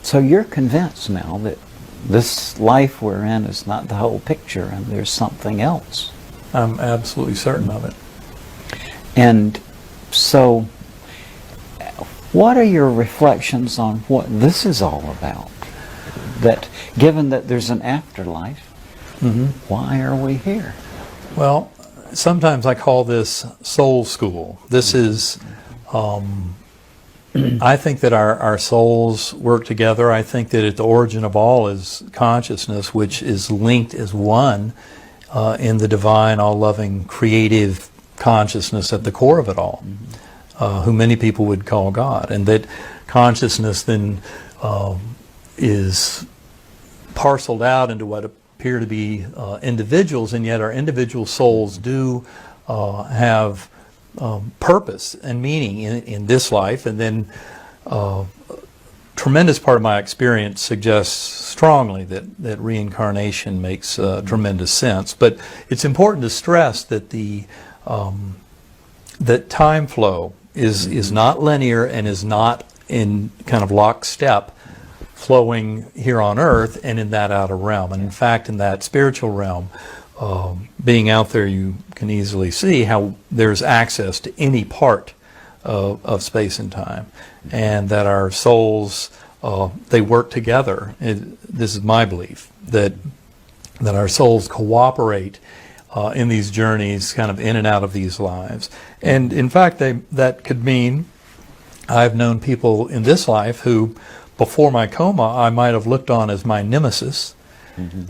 So you're convinced now that this life we're in is not the whole picture and there's something else. I'm absolutely certain of it. And so, what are your reflections on what this is all about? That given that there's an afterlife, why are we here? Well, sometimes I call this soul school. This is, I think that our souls work together. I think that at the origin of all is consciousness, which is linked as one in the divine, all-loving, creative consciousness at the core of it all, who many people would call God. And that consciousness then is parceled out into what appear to be individuals, and yet our individual souls do have purpose and meaning in this life. And then tremendous part of my experience suggests strongly that reincarnation makes tremendous sense. But it's important to stress that that time flow is not linear and is not in kind of lockstep flowing here on earth and in that outer realm. And in fact, in that spiritual realm, being out there, you can easily see how there's access to any part of space and time, and that our souls, they work together. This is my belief, that our souls cooperate in these journeys, kind of in and out of these lives. And in fact, that could mean I've known people in this life who, before my coma, I might have looked on as my nemesis,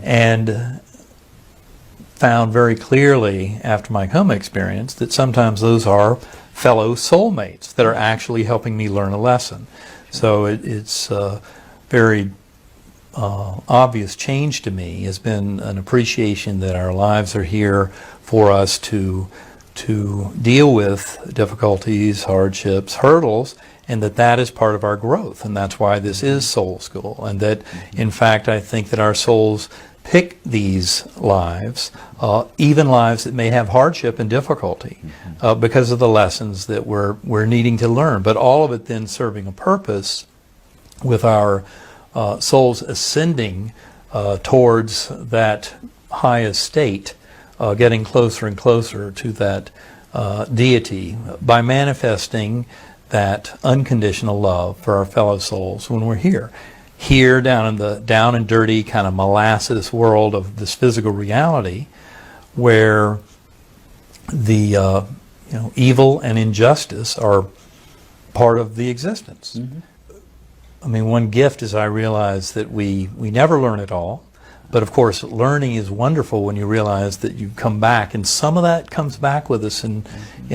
and found very clearly after my coma experience that sometimes those are fellow soulmates that are actually helping me learn a lesson. So it's a very obvious change to me has been an appreciation that our lives are here for us to deal with difficulties, hardships, hurdles, and that is part of our growth. And that's why this is Soul School. And that, in fact, I think that our souls pick these lives, even lives that may have hardship and difficulty, because of the lessons that we're needing to learn. But all of it then serving a purpose with our souls ascending towards that highest state, getting closer and closer to that deity by manifesting that unconditional love for our fellow souls when we're here down in the down and dirty kind of molasses world of this physical reality, where the evil and injustice are part of the existence. I mean, one gift is I realize that we never learn it all, but of course learning is wonderful when you realize that you come back, and some of that comes back with us in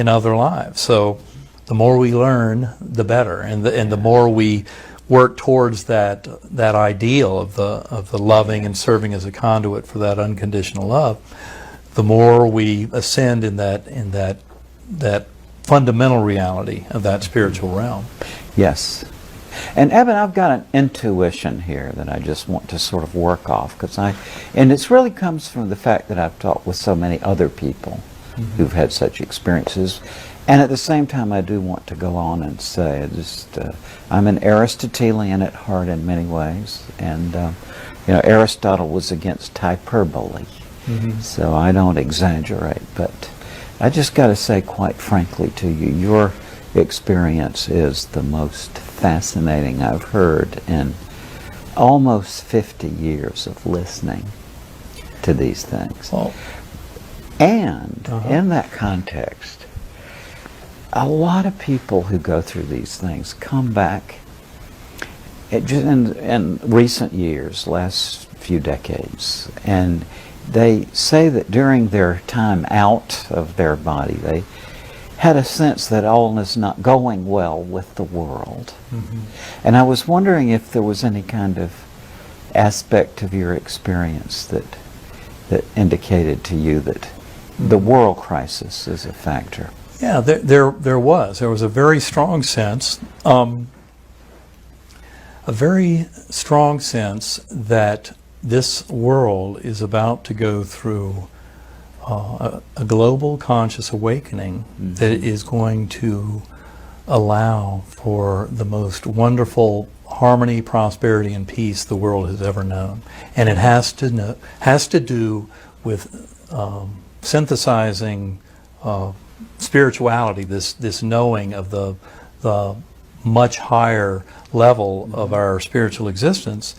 other lives. So the more we learn, the better, and the more we work towards that ideal of the loving and serving as a conduit for that unconditional love, the more we ascend in that fundamental reality of that spiritual realm. Yes. And Eben, I've got an intuition here that I just want to sort of work off, and it really comes from the fact that I've talked with so many other people who've had such experiences. And at the same time, I do want to go on and say, I'm an Aristotelian at heart in many ways, and Aristotle was against hyperbole, so I don't exaggerate. But I just got to say, quite frankly to you, your experience is the most fascinating I've heard in almost 50 years of listening to these things. And in that context, a lot of people who go through these things come back in recent years, last few decades, and they say that during their time out of their body, they had a sense that all is not going well with the world. And I was wondering if there was any kind of aspect of your experience that indicated to you that the world crisis is a factor. Yeah, there was a very strong sense, that this world is about to go through a global conscious awakening that is going to allow for the most wonderful harmony, prosperity, and peace the world has ever known. And it has to do with synthesizing spirituality, this knowing of the much higher level of our spiritual existence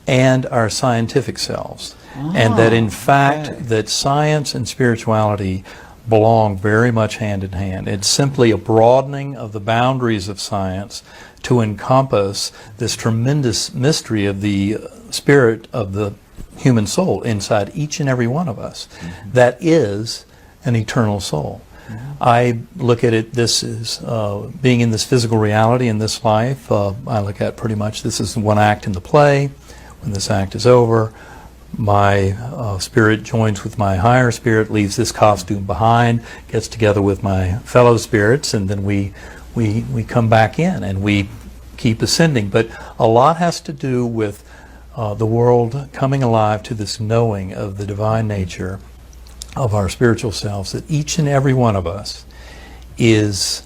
and our scientific selves. And that in fact that science and spirituality belong very much hand in hand. It's simply a broadening of the boundaries of science to encompass this tremendous mystery of the spirit of the human soul inside each and every one of us. That is an eternal soul. I look at it, this is being in this physical reality in this life. I look at pretty much this is one act in the play. When this act is over, my spirit joins with my higher spirit, leaves this costume behind, gets together with my fellow spirits, and then we come back in and we keep ascending. But a lot has to do with the world coming alive to this knowing of the divine nature of our spiritual selves, that each and every one of us is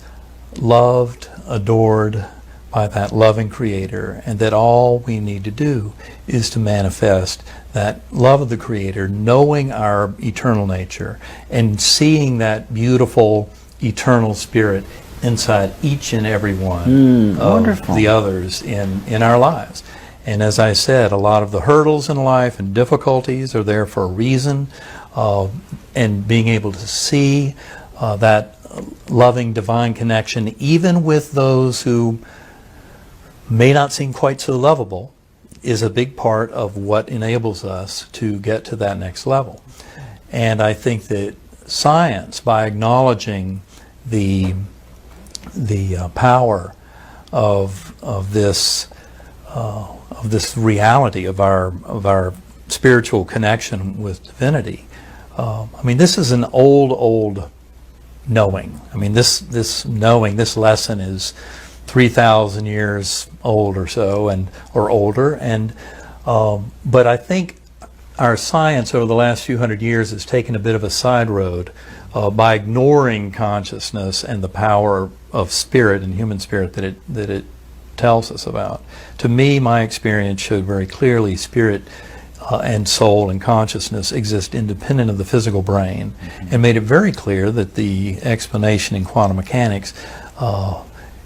loved, adored by that loving Creator, and that all we need to do is to manifest that love of the Creator, knowing our eternal nature, and seeing that beautiful eternal spirit inside each and every one of wonderful. the others in our lives. And as I said, a lot of the hurdles in life and difficulties are there for a reason, and being able to see that loving divine connection, even with those who may not seem quite so lovable, is a big part of what enables us to get to that next level. And I think that science, by acknowledging the power of this reality of our spiritual connection with divinity, I mean, this is an old knowing. I mean, this knowing, this lesson is 3,000 years old or so, or older. And but I think our science over the last few hundred years has taken a bit of a side road by ignoring consciousness and the power of spirit and human spirit that it tells us about. To me, my experience showed very clearly spirit and soul and consciousness exist independent of the physical brain, and made it very clear that the explanation in quantum mechanics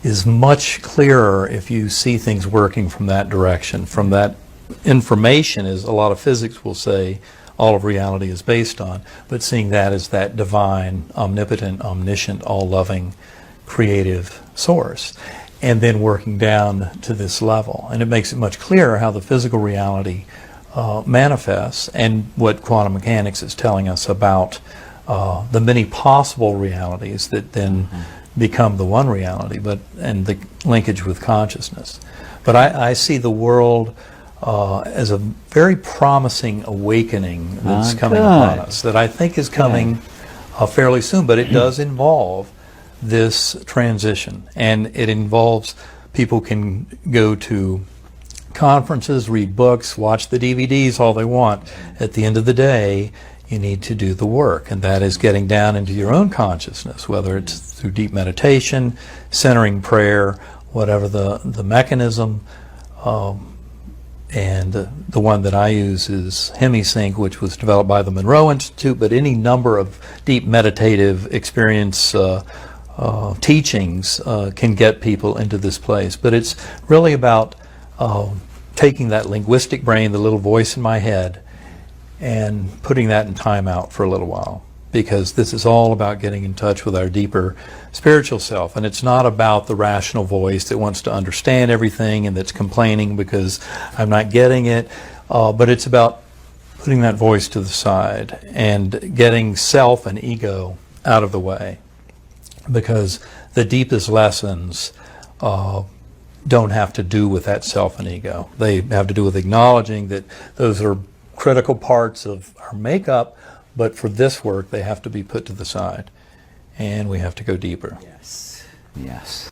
is much clearer if you see things working from that direction, from that information, as a lot of physics will say all of reality is based on, but seeing that as that divine, omnipotent, omniscient, all-loving, creative source, and then working down to this level. And it makes it much clearer how the physical reality manifests, and what quantum mechanics is telling us about the many possible realities that then become the one reality, and the linkage with consciousness. But I see the world as a very promising awakening that's coming upon us, that I think is coming fairly soon, but it does involve this transition, and it involves people can go to conferences, read books, watch the DVDs all they want. At the end of the day, you need to do the work, and that is getting down into your own consciousness, whether it's through deep meditation, centering prayer, whatever the mechanism. And the one that I use is HemiSync, which was developed by the Monroe Institute, but any number of deep meditative experience teachings can get people into this place. But it's really about taking that linguistic brain, the little voice in my head, and putting that in timeout for a little while, because this is all about getting in touch with our deeper spiritual self. And it's not about the rational voice that wants to understand everything and that's complaining because I'm not getting it, but it's about putting that voice to the side and getting self and ego out of the way, because the deepest lessons don't have to do with that self and ego. They have to do with acknowledging that those are critical parts of our makeup, but for this work they have to be put to the side, and we have to go deeper. Yes.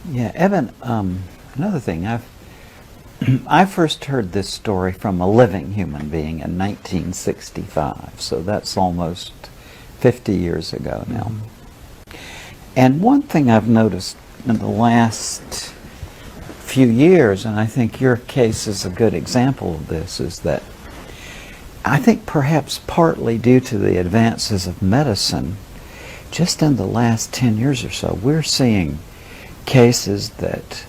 Yeah, Evan, another thing, I first heard this story from a living human being in 1965, so that's almost 50 years ago now. And one thing I've noticed in the last few years, and I think your case is a good example of this, is that I think perhaps partly due to the advances of medicine, just in the last 10 years or so, we're seeing cases that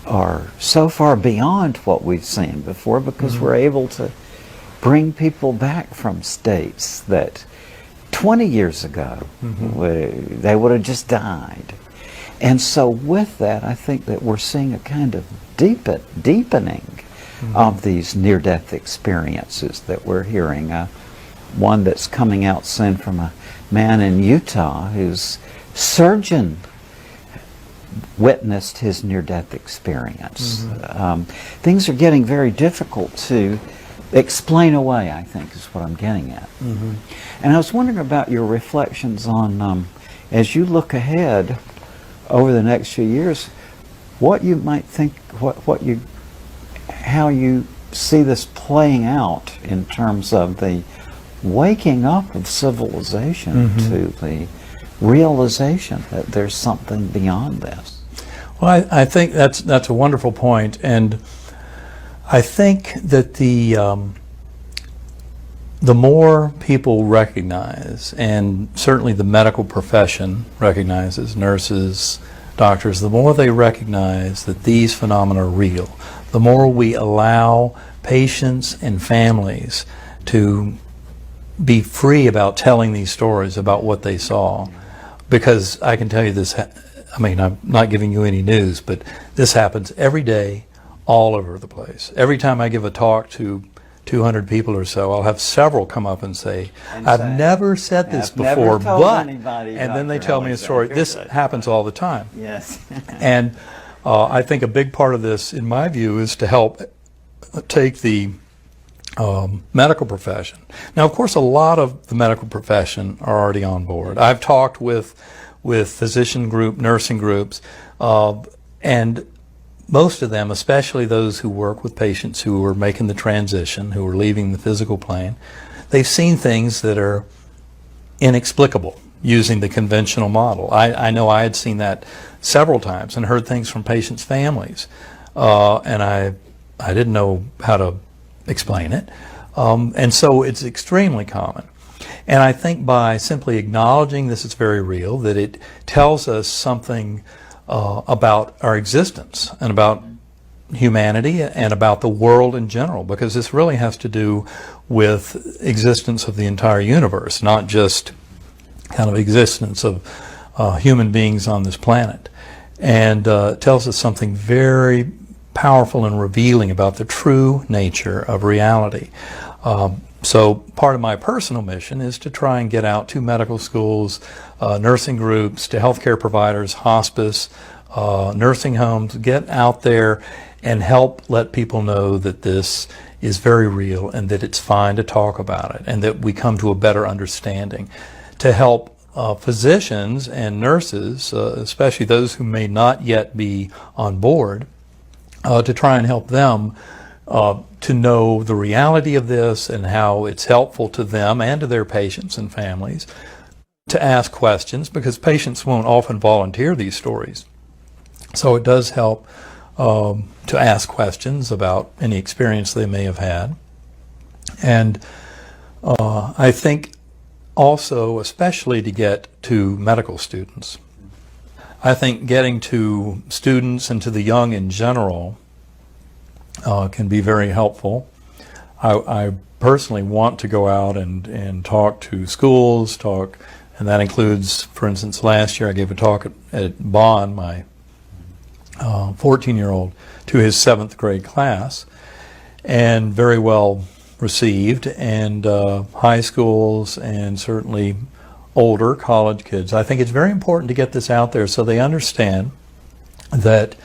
are so far beyond what we've seen before, because we're able to bring people back from states that 20 years ago they would have just died. And so with that, I think that we're seeing a kind of deepening of these near-death experiences that we're hearing. One that's coming out soon from a man in Utah whose surgeon witnessed his near-death experience. Things are getting very difficult to explain away, I think, is what I'm getting at. And I was wondering about your reflections on, as you look ahead over the next few years, what you might think, how you see this playing out in terms of the waking up of civilization to the realization that there's something beyond this. Well, I think that's a wonderful point, and I think that the more people recognize, and certainly the medical profession recognizes, nurses, doctors, the more they recognize that these phenomena are real, the more we allow patients and families to be free about telling these stories about what they saw. Because I can tell you this, I mean, I'm not giving you any news, but this happens every day, all over the place. Every time I give a talk to 200 people or so, I'll have several come up and say, I've never said this before, but, and then they tell me a story. This happens all the time. Yes. And I think a big part of this, in my view, is to help take the medical profession. Now, of course, a lot of the medical profession are already on board. I've talked with physician group, nursing groups, and most of them, especially those who work with patients who are making the transition, who are leaving the physical plane, they've seen things that are inexplicable using the conventional model. I know I had seen that several times and heard things from patients' families, and I didn't know how to explain it. And so it's extremely common. And I think by simply acknowledging this is very real, that it tells us something about our existence and about humanity and about the world in general, because this really has to do with existence of the entire universe, not just kind of existence of human beings on this planet. And tells us something very powerful and revealing about the true nature of reality. So part of my personal mission is to try and get out to medical schools, nursing groups, to healthcare providers, hospice, nursing homes, get out there and help let people know that this is very real and that it's fine to talk about it and that we come to a better understanding, to help physicians and nurses, especially those who may not yet be on board, to try and help them to know the reality of this and how it's helpful to them and to their patients and families, to ask questions, because patients won't often volunteer these stories. So it does help to ask questions about any experience they may have had. And I think also, especially to get to medical students, I think getting to students and to the young in general can be very helpful. I personally want to go out and talk to schools, and that includes, for instance, last year I gave a talk at Bonn, my 14-year-old, to his 7th grade class, and very well received, and high schools and certainly older college kids. I think it's very important to get this out there so they understand that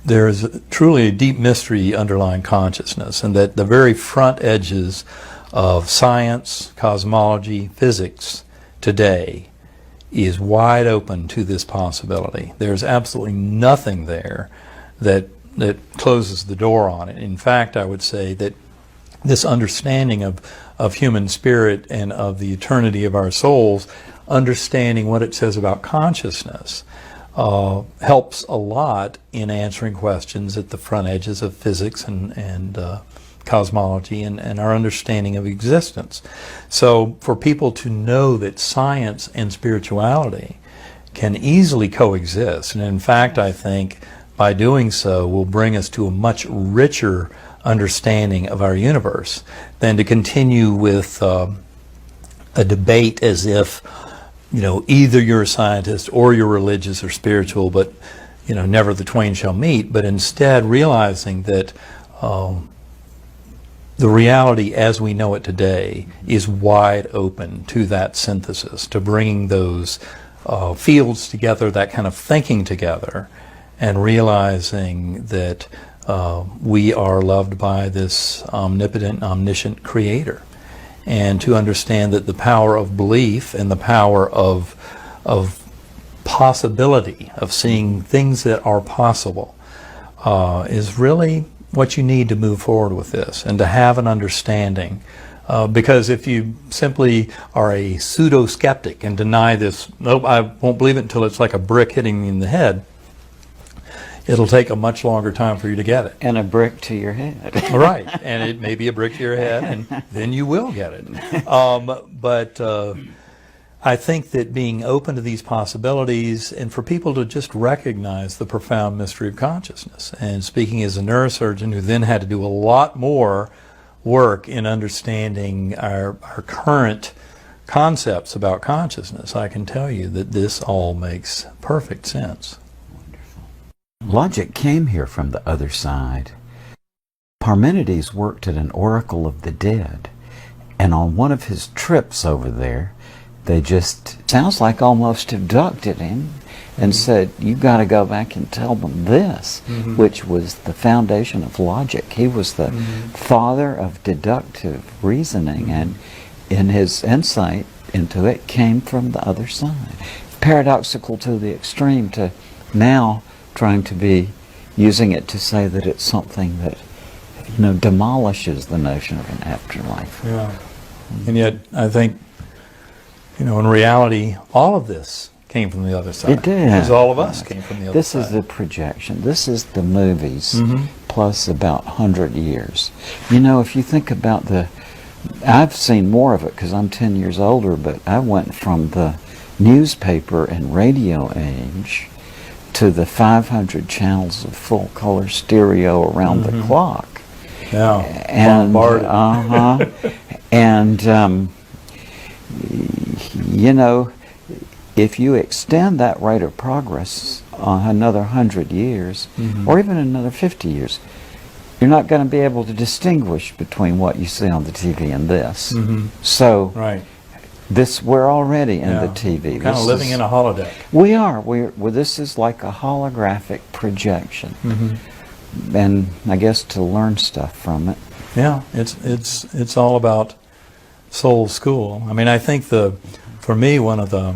there is truly a deep mystery underlying consciousness, and that the very front edges of science, cosmology, physics today is wide open to this possibility. There's absolutely nothing there that closes the door on it. In fact, I would say that this understanding of human spirit and of the eternity of our souls, understanding what it says about consciousness, helps a lot in answering questions at the front edges of physics and cosmology and our understanding of existence. So for people to know that science and spirituality can easily coexist, and in fact I think by doing so will bring us to a much richer understanding of our universe than to continue with a debate as if, you know, either you're a scientist or you're religious or spiritual, but, you know, never the twain shall meet, but instead realizing that the reality as we know it today is wide open to that synthesis, to bringing those fields together, that kind of thinking together, and realizing that we are loved by this omnipotent, omniscient creator. And to understand that the power of belief and the power of possibility, of seeing things that are possible, is really what you need to move forward with this and to have an understanding. Because if you simply are a pseudo-skeptic and deny this, nope, I won't believe it until it's like a brick hitting me in the head, it'll take a much longer time for you to get it. And a brick to your head. Right, and it may be a brick to your head, and then you will get it. But I think that being open to these possibilities, and for people to just recognize the profound mystery of consciousness, and speaking as a neurosurgeon who then had to do a lot more work in understanding our current concepts about consciousness, I can tell you that this all makes perfect sense. Logic came here from the other side. Parmenides worked at an oracle of the dead, and on one of his trips over there, they just, sounds like almost abducted him and said, you got to go back and tell them this, which was the foundation of logic. He was the father of deductive reasoning, and in his insight into it came from the other side. Paradoxical to the extreme, to now trying to be using it to say that it's something that, you know, demolishes the notion of an afterlife. Yeah. And yet, I think, you know, in reality, all of this came from the other side. It did. Because all of us came from the other This side. is the projection. This is the movies plus about 100 years. You know, if you think about I've seen more of it because I'm 10 years older, but I went from the newspaper and radio age to the 500 channels of full color stereo around the clock. Yeah. And bombarded. and you know, if you extend that rate of progress another 100 years, or even another 50 years, you're not going to be able to distinguish between what you see on the TV and this. So, Right. we're already in the TV. We're kind of living in a holodeck. We are. This is like a holographic projection, and I guess to learn stuff from it. Yeah, it's all about soul school. I mean, I think for me, one of the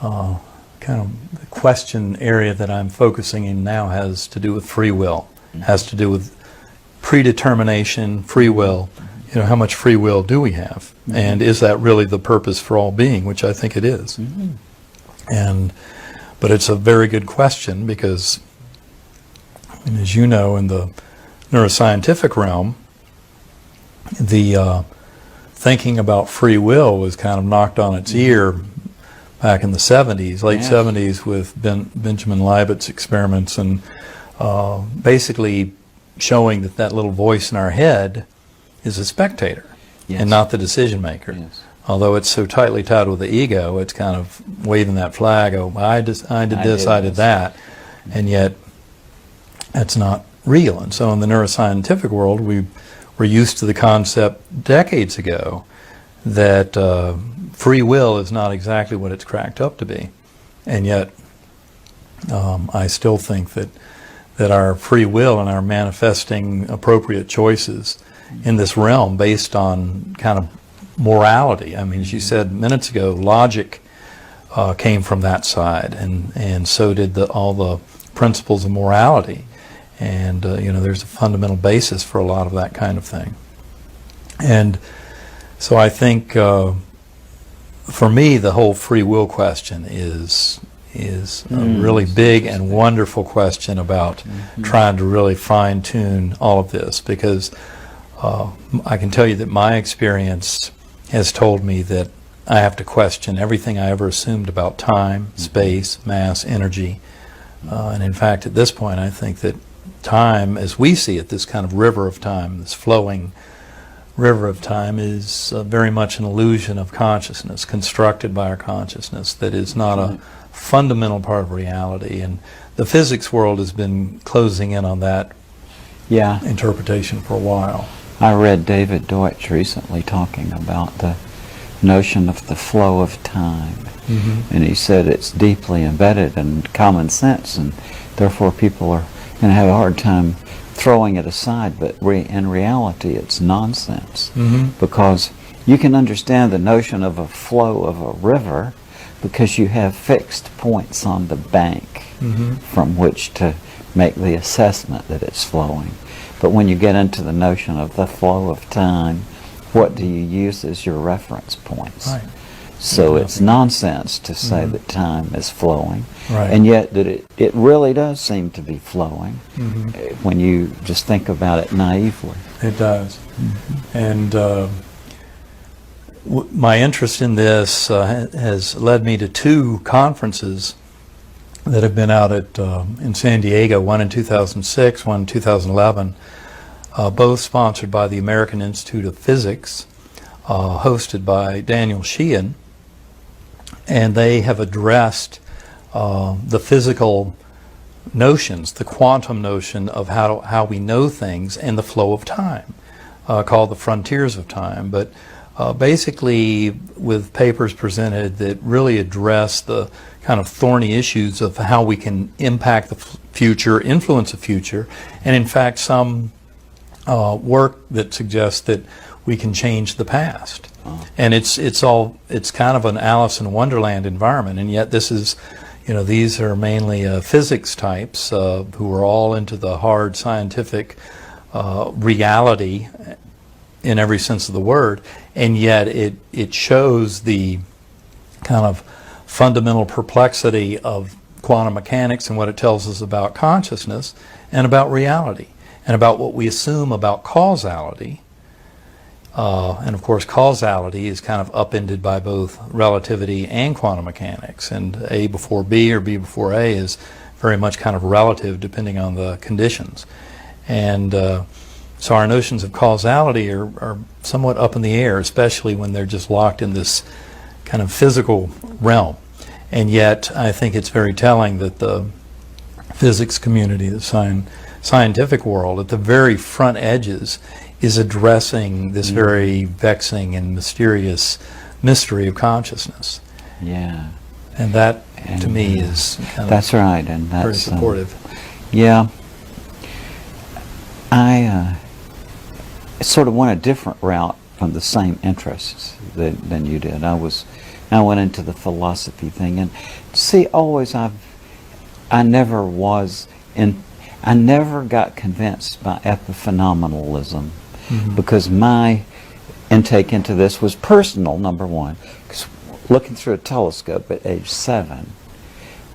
kind of the question area that I'm focusing in now has to do with free will, has to do with predetermination, free will. You know, how much free will do we have? And is that really the purpose for all being, which I think it is. But it's a very good question because, and as you know, in the neuroscientific realm, the thinking about free will was kind of knocked on its ear back in the 70s, late 70s, with Benjamin Libet's experiments, and basically showing that little voice in our head is a spectator and not the decision maker. Yes. Although it's so tightly tied with the ego, it's kind of waving that flag, oh, I did this, I did that, and yet that's not real. And so in the neuroscientific world, we were used to the concept decades ago that free will is not exactly what it's cracked up to be. And yet I still think that our free will and our manifesting appropriate choices in this realm based on kind of morality. I mean, as you said minutes ago, logic came from that side, and so did all the principles of morality. And you know, there's a fundamental basis for a lot of that kind of thing. And so I think for me, the whole free will question is is a really big and wonderful question about trying to really fine-tune all of this, because I can tell you that my experience has told me that I have to question everything I ever assumed about time, space, mass, energy. And in fact, at this point, I think that time, as we see it, this kind of river of time, this flowing river of time, is very much an illusion of consciousness, constructed by our consciousness, that is not a fundamental part of reality. And the physics world has been closing in on that interpretation for a while. I read David Deutsch recently talking about the notion of the flow of time. And he said it's deeply embedded in common sense, and therefore people are going to have a hard time throwing it aside, but in reality it's nonsense. Because you can understand the notion of a flow of a river because you have fixed points on the bank from which to make the assessment that it's flowing. But when you get into the notion of the flow of time, what do you use as your reference points? Right. So it's nonsense to say that time is flowing, Right. and yet that it really does seem to be flowing when you just think about it naively. It does. And my interest in this has led me to two conferences that have been out at in San Diego, one in 2006, one in 2011, both sponsored by the American Institute of Physics, hosted by Daniel Sheehan, and they have addressed the physical notions, the quantum notion of how we know things and the flow of time, called the frontiers of time. But basically with papers presented that really address the kind of thorny issues of how we can impact the future, influence the future, and in fact some work that suggests that we can change the past. And it's kind of an Alice in Wonderland environment, and yet this is, these are mainly physics types who are all into the hard scientific reality in every sense of the word, and yet it shows the kind of fundamental perplexity of quantum mechanics and what it tells us about consciousness and about reality and about what we assume about causality. And of course causality is kind of upended by both relativity and quantum mechanics, and A before B or B before A is very much kind of relative depending on the conditions. And so our notions of causality are somewhat up in the air, especially when they're just locked in this kind of physical realm. And yet I think it's very telling that the physics community, the scientific world, at the very front edges is addressing this very vexing and mysterious mystery of consciousness. Yeah. And that, to me, is kind that's right, and that's very supportive. Yeah. I sort of went a different route from the same interests than you did. I went into the philosophy thing, and see, always I never got convinced by epiphenomenalism, because my intake into this was personal, number one. 'Cause looking through a telescope at age 7,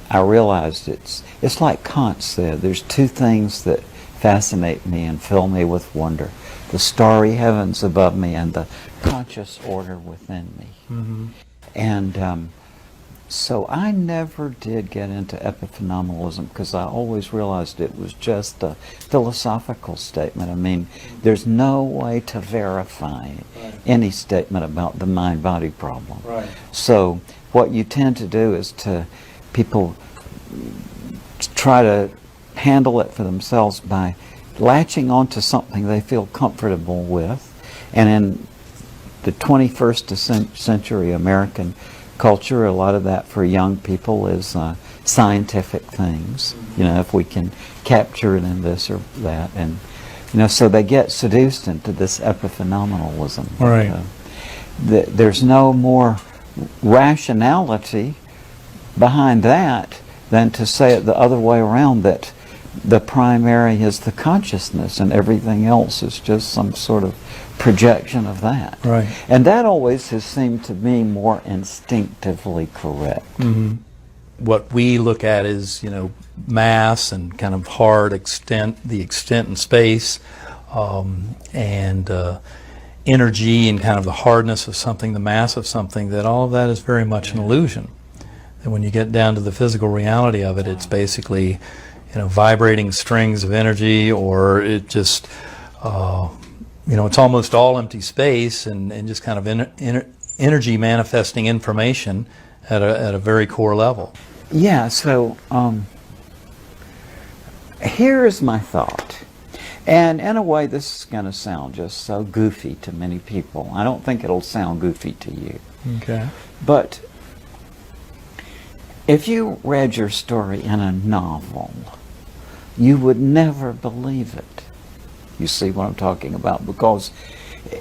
I realized it's like Kant said, there's two things that fascinate me and fill me with wonder: the starry heavens above me and the conscious order within me. And so I never did get into epiphenomenalism, because I always realized it was just a philosophical statement. I mean, there's no way to verify any statement about the mind-body problem. So what you tend to do is people try to handle it for themselves by latching onto something they feel comfortable with. And in the 21st century American culture, a lot of that for young people is scientific things. If we can capture it in this or that, and so they get seduced into this epiphenomenalism. Right. There's no more rationality behind that than to say it the other way around, that the primary is the consciousness and everything else is just some sort of projection of that. Right. And that always has seemed to me more instinctively correct. what we look at is, mass and kind of hard extent, the extent in space, and energy and kind of the hardness of something, the mass of something, that all of that is very much an illusion. And when you get down to the physical reality of it, it's basically, vibrating strings of energy, or it just, it's almost all empty space and just kind of energy manifesting information at a very core level. Yeah, so here's my thought. And in a way, this is going to sound just so goofy to many people. I don't think it'll sound goofy to you. Okay. But if you read your story in a novel, you would never believe it. You see what I'm talking about? Because,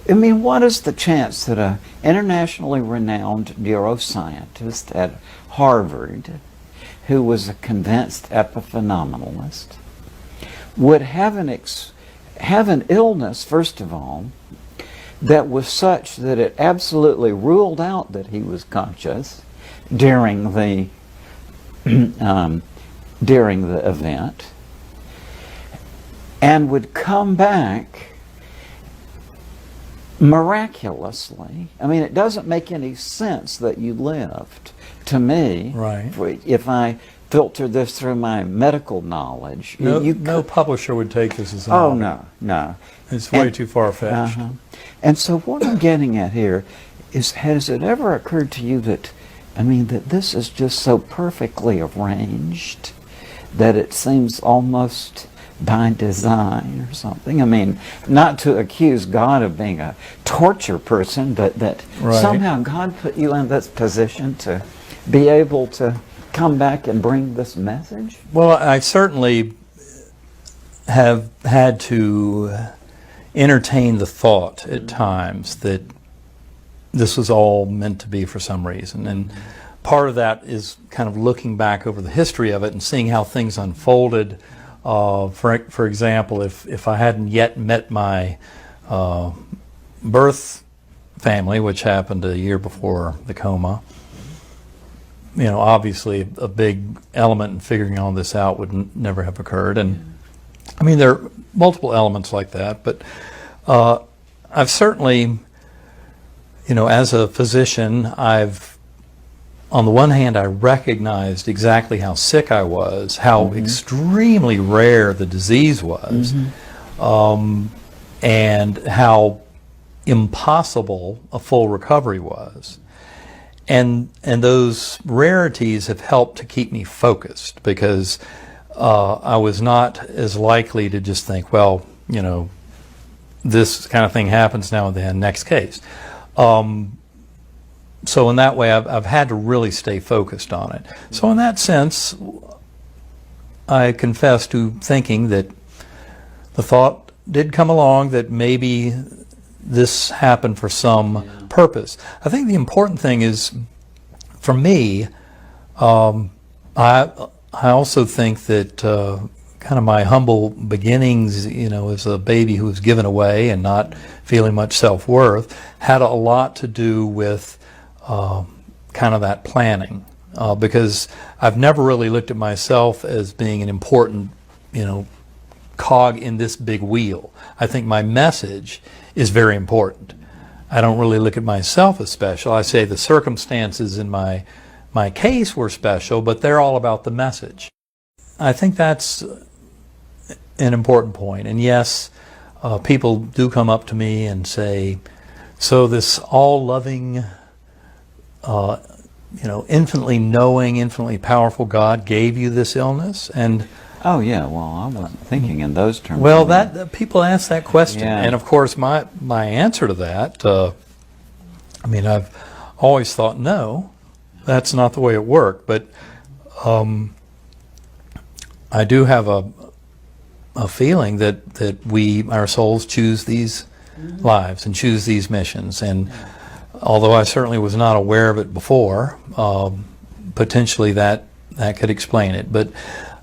what is the chance that an internationally renowned neuroscientist at Harvard, who was a convinced epiphenomenalist, would have an illness, first of all, that was such that it absolutely ruled out that he was conscious during the event, and would come back miraculously? It doesn't make any sense that you lived, to me. Right. If I filter this through my medical knowledge. No publisher would take this as an Oh, honor. no. It's way too far-fetched. Uh-huh. And so what I'm getting at here is, has it ever occurred to you that this is just so perfectly arranged that it seems almost by design or something? Not to accuse God of being a torture person, but that Right. somehow God put you in this position to be able to come back and bring this message? Well, I certainly have had to entertain the thought at times that this was all meant to be for some reason. And part of that is kind of looking back over the history of it and seeing how things unfolded. For example, if I hadn't yet met my birth family, which happened a year before the coma, obviously a big element in figuring all this out would never have occurred. And there are multiple elements like that, but I've certainly, as a physician, on the one hand, I recognized exactly how sick I was, how extremely rare the disease was, and how impossible a full recovery was. And those rarities have helped to keep me focused, because I was not as likely to just think, well, this kind of thing happens now and then, next case. So in that way, I've had to really stay focused on it. So in that sense, I confess to thinking that the thought did come along that maybe this happened for some purpose. I think the important thing is, for me, I also think that kind of my humble beginnings, as a baby who was given away and not feeling much self-worth, had a lot to do with kind of that planning, because I've never really looked at myself as being an important, cog in this big wheel. I think my message is very important. I don't really look at myself as special. I say the circumstances in my case were special, but they're all about the message. I think that's an important point. And yes, people do come up to me and say, so this all-loving, infinitely knowing, infinitely powerful God gave you this illness? And Oh yeah, well, I wasn't thinking in those terms. well, that people ask that question, Yeah. and of course, my answer to that, I've always thought, no, that's not the way it worked. But I do have a feeling that our souls choose these lives and choose these missions. And although I certainly was not aware of it before, potentially that could explain it. But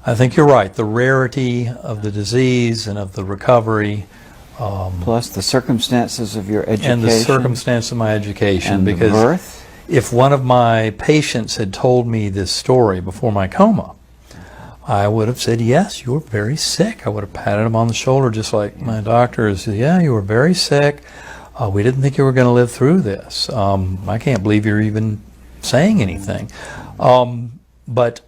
I think you're right. The rarity of the disease and of the recovery, plus the circumstances of your education and the circumstance of my education, and because the birth. if one of my patients had told me this story before my coma, I would have said, yes, you were very sick. I would have patted him on the shoulder just like my doctor is. Yeah, you were very sick. We didn't think you were going to live through this. I can't believe you're even saying anything. But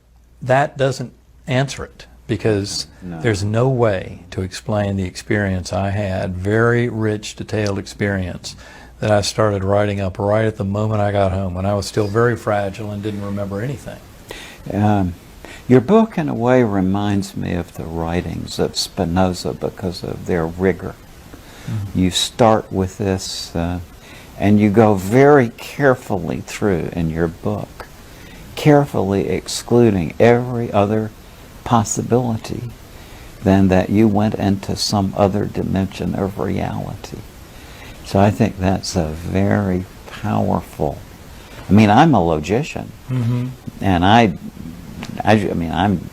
that doesn't answer it, because there's no way to explain the experience I had, very rich, detailed experience, that I started writing up right at the moment I got home, when I was still very fragile and didn't remember anything. Your book, in a way, reminds me of the writings of Spinoza because of their rigor. Mm-hmm. You start with this, and you go very carefully through in your book, carefully excluding every other possibility than that you went into some other dimension of reality. So I think that's a very powerful. I mean, I'm a logician, mm-hmm. and I mean, I'm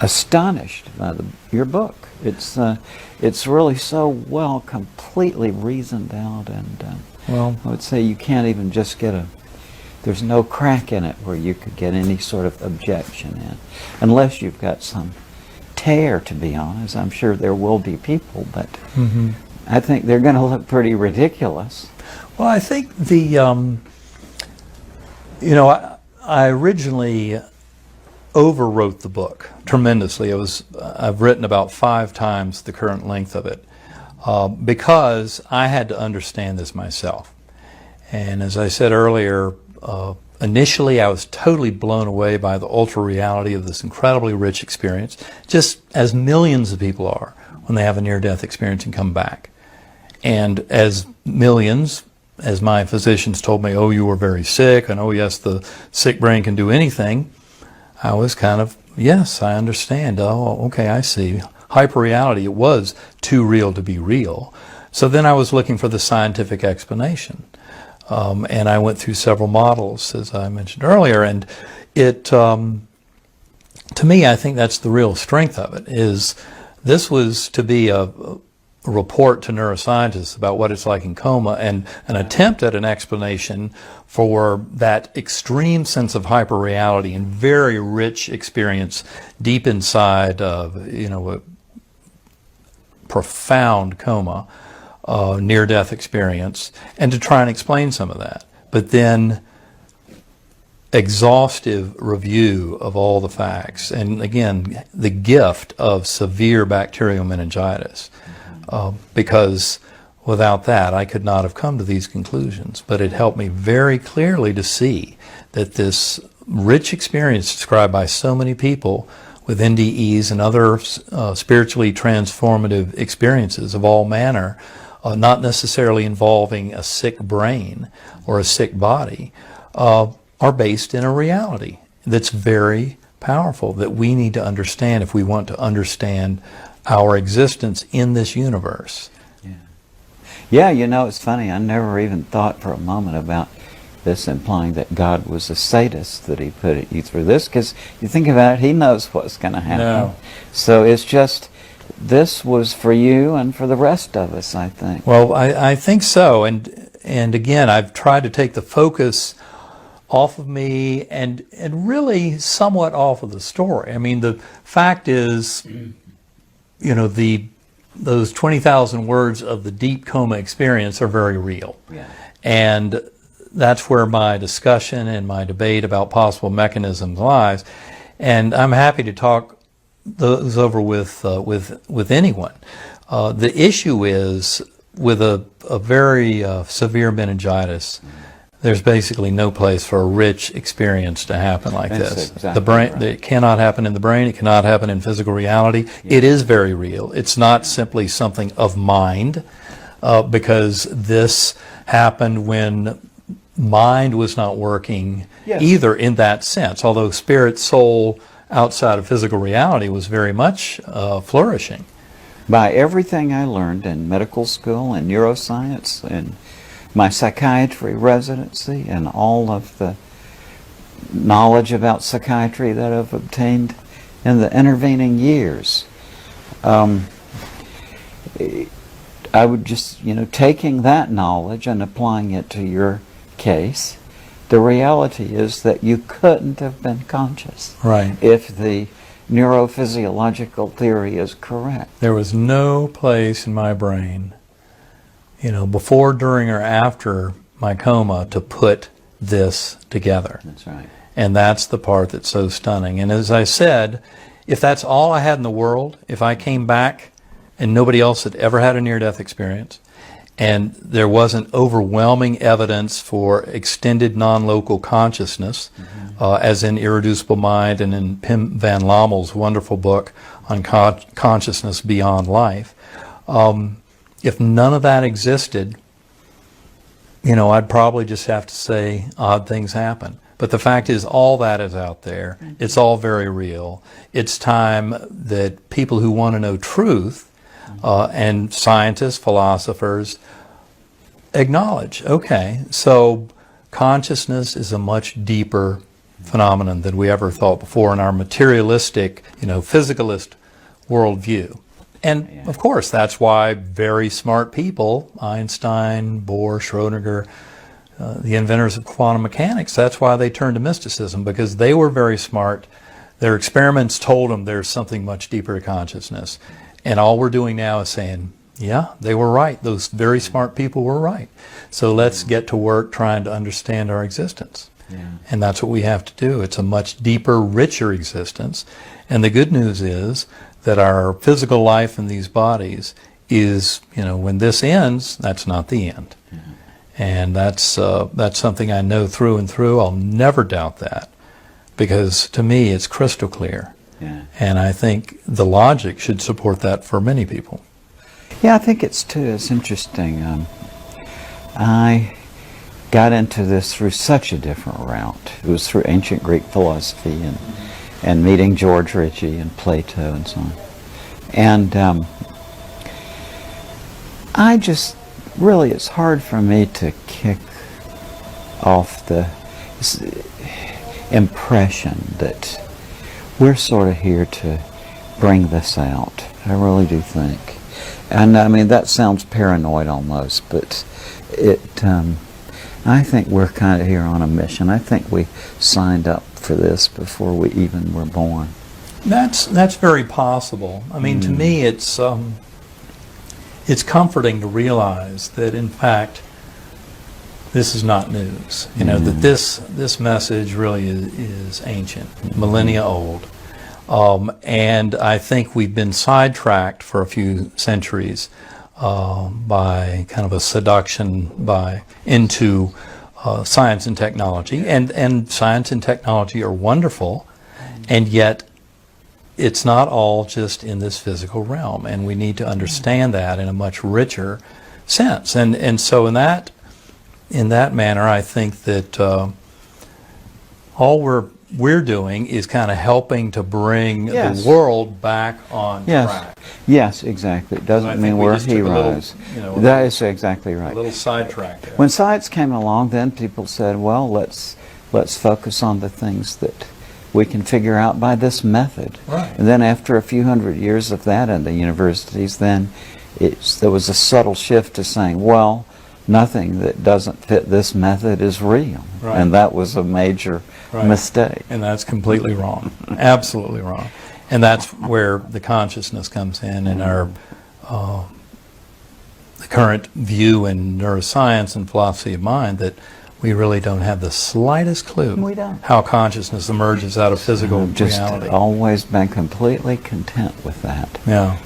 astonished by your book. It's really so well, completely reasoned out, and well, I would say you can't even just get there's no crack in it where you could get any sort of objection in, unless you've got some tear, to be honest. I'm sure there will be people, but mm-hmm. I think they're going to look pretty ridiculous. Well, I think I originally overwrote the book tremendously. I've written about 5 times the current length of it, because I had to understand this myself. And as I said earlier, initially I was totally blown away by the ultra reality of this incredibly rich experience, just as millions of people are when they have a near-death experience and come back. And as millions, as my physicians told me, oh, you were very sick, and oh yes, the sick brain can do anything, I was kind of, yes, I understand. Oh, okay, I see. Hyperreality, it was too real to be real. So then I was looking for the scientific explanation. And I went through several models, as I mentioned earlier, and it, to me, I think that's the real strength of it, is this was to be a report to neuroscientists about what it's like in coma, and an attempt at an explanation for that extreme sense of hyperreality and very rich experience deep inside of, a profound coma, near-death experience, and to try and explain some of that. But then exhaustive review of all the facts, and again, the gift of severe bacterial meningitis, because without that I could not have come to these conclusions. But it helped me very clearly to see that this rich experience described by so many people with NDEs and other spiritually transformative experiences of all manner, not necessarily involving a sick brain or a sick body, are based in a reality that's very powerful, that we need to understand if we want to understand our existence in this universe. Yeah, it's funny. I never even thought for a moment about this implying that God was a sadist, that he put you through this, because you think about it, he knows what's going to happen. No. So it's just, this was for you and for the rest of us, I think. Well, I think so. And again, I've tried to take the focus off of me and really somewhat off of the story. I mean, the fact is, those 20,000 words of the deep coma experience are very real. Yeah. And that's where my discussion and my debate about possible mechanisms lies. And I'm happy to talk those over with anyone. The issue is, with a very severe meningitis, there's basically no place for a rich experience to happen like this. Exactly the brain, right. It cannot happen in the brain. It cannot happen in physical reality. Yeah. It is very real. It's not simply something of mind, because this happened when mind was not working either in that sense, although spirit, soul, outside of physical reality was very much flourishing. By everything I learned in medical school and neuroscience and my psychiatry residency and all of the knowledge about psychiatry that I've obtained in the intervening years, I would just, taking that knowledge and applying it to your case, the reality is that you couldn't have been conscious Right. if the neurophysiological theory is correct. There was no place in my brain, before, during, or after my coma to put this together. That's right. And that's the part that's so stunning. And as I said, if that's all I had in the world, if I came back and nobody else had ever had a near-death experience, and there wasn't overwhelming evidence for extended non-local consciousness, as in Irreducible Mind and in Pim Van Lommel's wonderful book on consciousness beyond life, if none of that existed, I'd probably just have to say odd things happen. But the fact is, all that is out there. It's all very real. It's time that people who want to know truth, and scientists, philosophers, acknowledge, okay, so consciousness is a much deeper phenomenon than we ever thought before in our materialistic, physicalist worldview. And of course, that's why very smart people, Einstein, Bohr, Schrödinger, the inventors of quantum mechanics, that's why they turned to mysticism, because they were very smart. Their experiments told them there's something much deeper to consciousness. And all we're doing now is saying, yeah, they were right. Those very smart people were right. So let's get to work trying to understand our existence. Yeah. And that's what we have to do. It's a much deeper, richer existence. And the good news is that our physical life in these bodies is, when this ends, that's not the end. And that's something I know through and through. I'll never doubt that, because to me it's crystal clear. Yeah. And I think the logic should support that for many people. Yeah, I think it's too. It's interesting. I got into this through such a different route. It was through ancient Greek philosophy and meeting George Ritchie and Plato and so on. And I just really, it's hard for me to kick off the impression that we're sort of here to bring this out. I really do think. And I mean, that sounds paranoid almost, but I think we're kind of here on a mission. I think we signed up for this before we even were born. That's very possible. I mean, to me, it's comforting to realize that, in fact, this is not news. That this message really is ancient, millennia old. And I think we've been sidetracked for a few centuries by kind of a seduction into science and technology. And science and technology are wonderful, and yet it's not all just in this physical realm, and we need to understand that in a much richer sense. And so in that manner, I think that all we're doing is kind of helping to bring the world back on track. Yes, exactly. It doesn't mean we're heroes. That is exactly right. A little sidetrack there. When science came along, then people said, well, let's focus on the things that we can figure out by this method. Right. And then after a few hundred years of that in the universities, then there was a subtle shift to saying, well, nothing that doesn't fit this method is real. Right. And that was a major mistake. And that's completely wrong. Absolutely wrong. And that's where the consciousness comes in, and our the current view in neuroscience and philosophy of mind that we really don't have the slightest clue We don't. how consciousness emerges out of physical I've just reality. always been completely content with that. Yeah.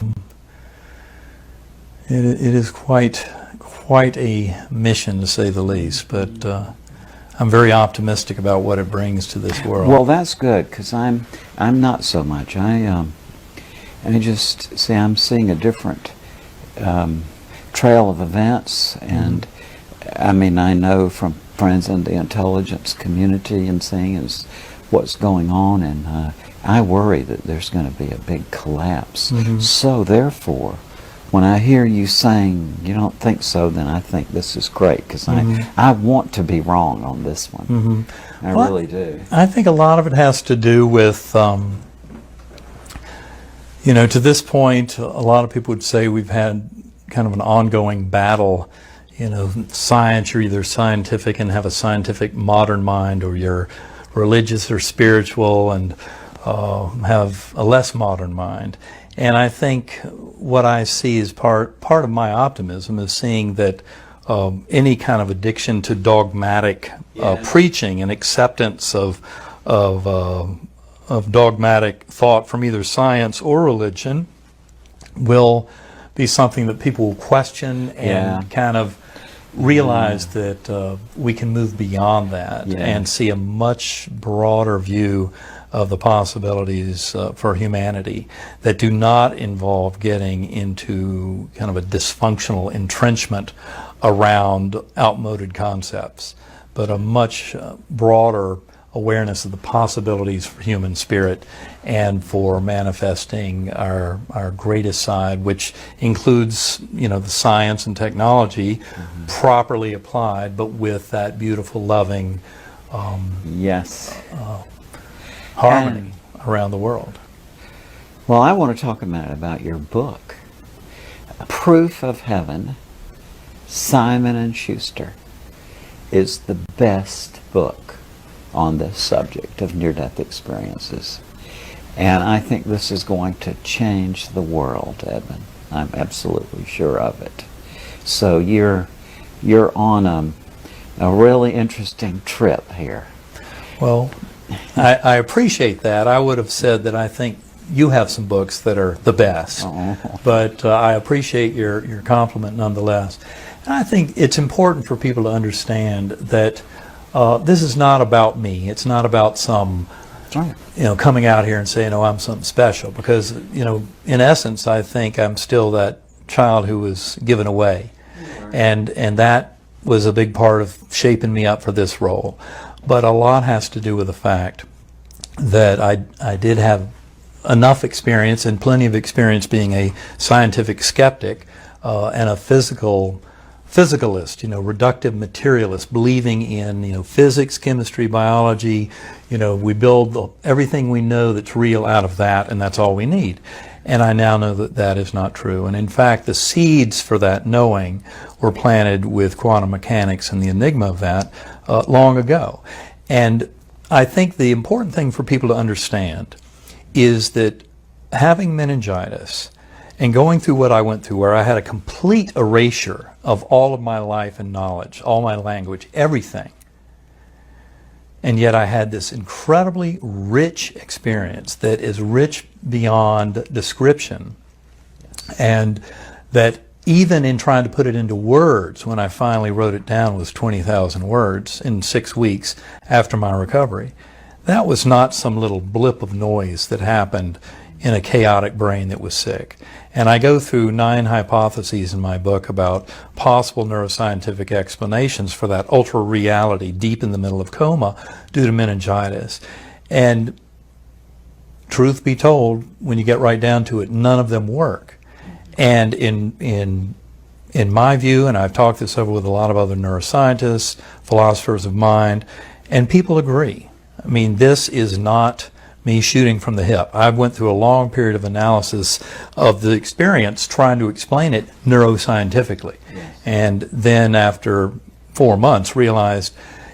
It is quite a mission, to say the least, but I'm very optimistic about what it brings to this world. Well, that's good, because I'm not so much. I just see I'm seeing a different trail of events, and I mean, I know from friends in the intelligence community and seeing what's going on, and I worry that there's going to be a big collapse. So therefore, when I hear you saying you don't think so, then I think this is great, because I want to be wrong on this one. I really do. I think a lot of it has to do with, to this point, a lot of people would say we've had kind of an ongoing battle, science, you're either scientific and have a scientific modern mind, or you're religious or spiritual and have a less modern mind. And I think what I see as part of my optimism is seeing that any kind of addiction to dogmatic preaching and acceptance of dogmatic thought from either science or religion will be something that people will question and kind of realize that we can move beyond that and see a much broader view of the possibilities for humanity that do not involve getting into kind of a dysfunctional entrenchment around outmoded concepts, but a much broader awareness of the possibilities for human spirit and for manifesting our greatest side, which includes, the science and technology properly applied, but with that beautiful, loving harmony around the world. Well, I want to talk a minute about your book, Proof of Heaven. Simon & Schuster is the best book on this subject of near-death experiences. And I think this is going to change the world, Edmund. I'm absolutely sure of it. So you're on a really interesting trip here. Well, I appreciate that. I would have said that I think you have some books that are the best, but I appreciate your compliment nonetheless. And I think it's important for people to understand that this is not about me. It's not about some, coming out here and saying, "Oh, I'm something special," because in essence, I think I'm still that child who was given away, and that was a big part of shaping me up for this role. But a lot has to do with the fact that I did have enough experience and plenty of experience being a scientific skeptic and a physicalist, reductive materialist, believing in physics, chemistry, biology. We build everything we know that's real out of that, and that's all we need. And I now know that that is not true. And in fact, the seeds for that knowing were planted with quantum mechanics and the enigma of that long ago. And I think the important thing for people to understand is that having meningitis and going through what I went through, where I had a complete erasure of all of my life and knowledge, all my language, everything, and yet I had this incredibly rich experience that is rich beyond description, and that even in trying to put it into words, when I finally wrote it down, was 20,000 words in 6 weeks after my recovery. That was not some little blip of noise that happened in a chaotic brain that was sick. And I go through 9 hypotheses in my book about possible neuroscientific explanations for that ultra reality deep in the middle of coma due to meningitis. And truth be told, when you get right down to it, none of them work. And in my view, and I've talked this over with a lot of other neuroscientists, philosophers of mind, and people agree. I mean, this is not me shooting from the hip. I went through a long period of analysis of the experience trying to explain it neuroscientifically. Yes. And then after 4 months realized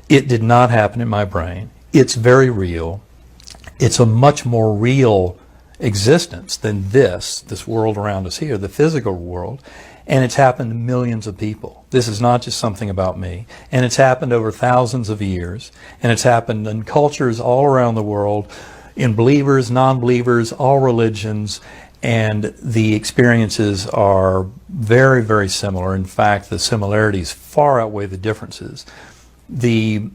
it did not happen in my brain. It's very real. It's a much more real existence than this world around us here, the physical world, and it's happened to millions of people. This is not just something about me, and it's happened over thousands of years, and it's happened in cultures all around the world, in believers, non-believers, all religions, and the experiences are very, very similar. In fact, the similarities far outweigh the differences. The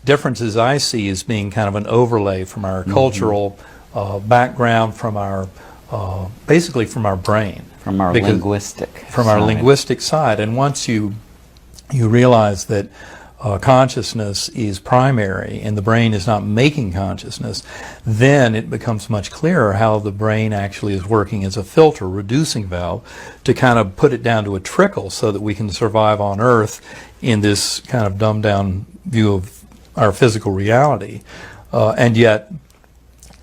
differences I see as being kind of an overlay from our cultural background, from our basically from our brain, from our linguistic side. And once you realize that consciousness is primary and the brain is not making consciousness, then it becomes much clearer how the brain actually is working as a filter, reducing valve, to kind of put it down to a trickle so that we can survive on Earth in this kind of dumbed down view of our physical reality. And yet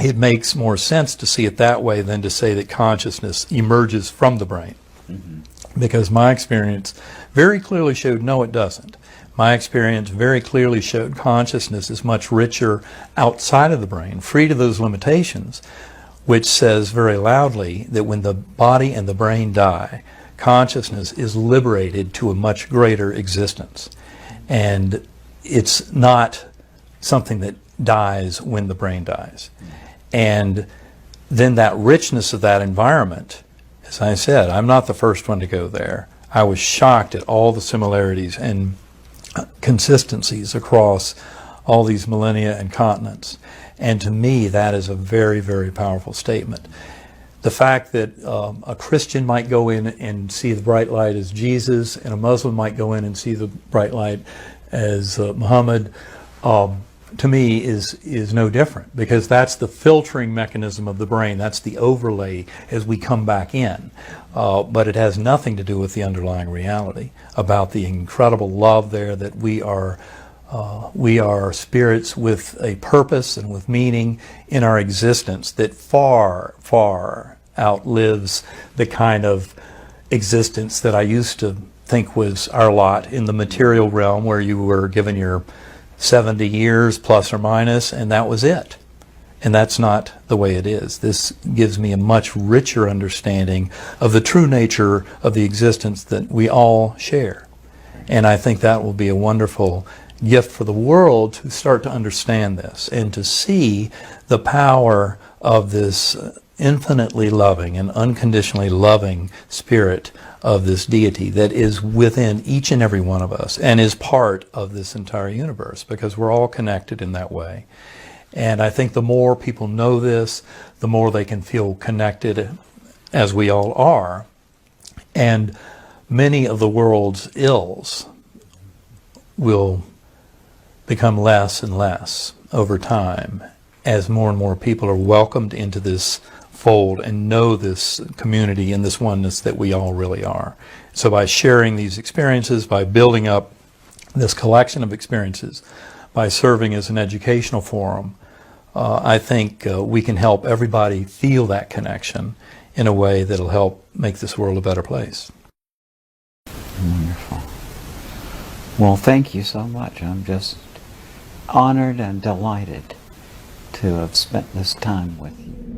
it makes more sense to see it that way than to say that consciousness emerges from the brain. because my experience very clearly showed no, it doesn't. My experience very clearly showed consciousness is much richer outside of the brain, free to those limitations, which says very loudly that when the body and the brain die, consciousness is liberated to a much greater existence. And it's not something that dies when the brain dies. And then that richness of that environment, as I said, I'm not the first one to go there. I was shocked at all the similarities and consistencies across all these millennia and continents. And to me, that is a very, very powerful statement. The fact that a Christian might go in and see the bright light as Jesus, and a Muslim might go in and see the bright light as Muhammad, to me is no different, because that's the filtering mechanism of the brain. That's the overlay as we come back in. But it has nothing to do with the underlying reality about the incredible love there, that we are spirits with a purpose and with meaning in our existence that far, far outlives the kind of existence that I used to think was our lot in the material realm, where you were given your 70 years plus or minus, and that was it. And that's not the way it is. This gives me a much richer understanding of the true nature of the existence that we all share. And I think that will be a wonderful gift for the world to start to understand this and to see the power of this infinitely loving and unconditionally loving spirit of this deity that is within each and every one of us and is part of this entire universe, because we're all connected in that way. And I think the more people know this, the more they can feel connected, as we all are. And many of the world's ills will become less and less over time as more and more people are welcomed into this fold and know this community and this oneness that we all really are. So by sharing these experiences, by building up this collection of experiences, by serving as an educational forum, I think we can help everybody feel that connection in a way that'll help make this world a better place. Wonderful. Well, thank you so much. I'm just honored and delighted to have spent this time with you.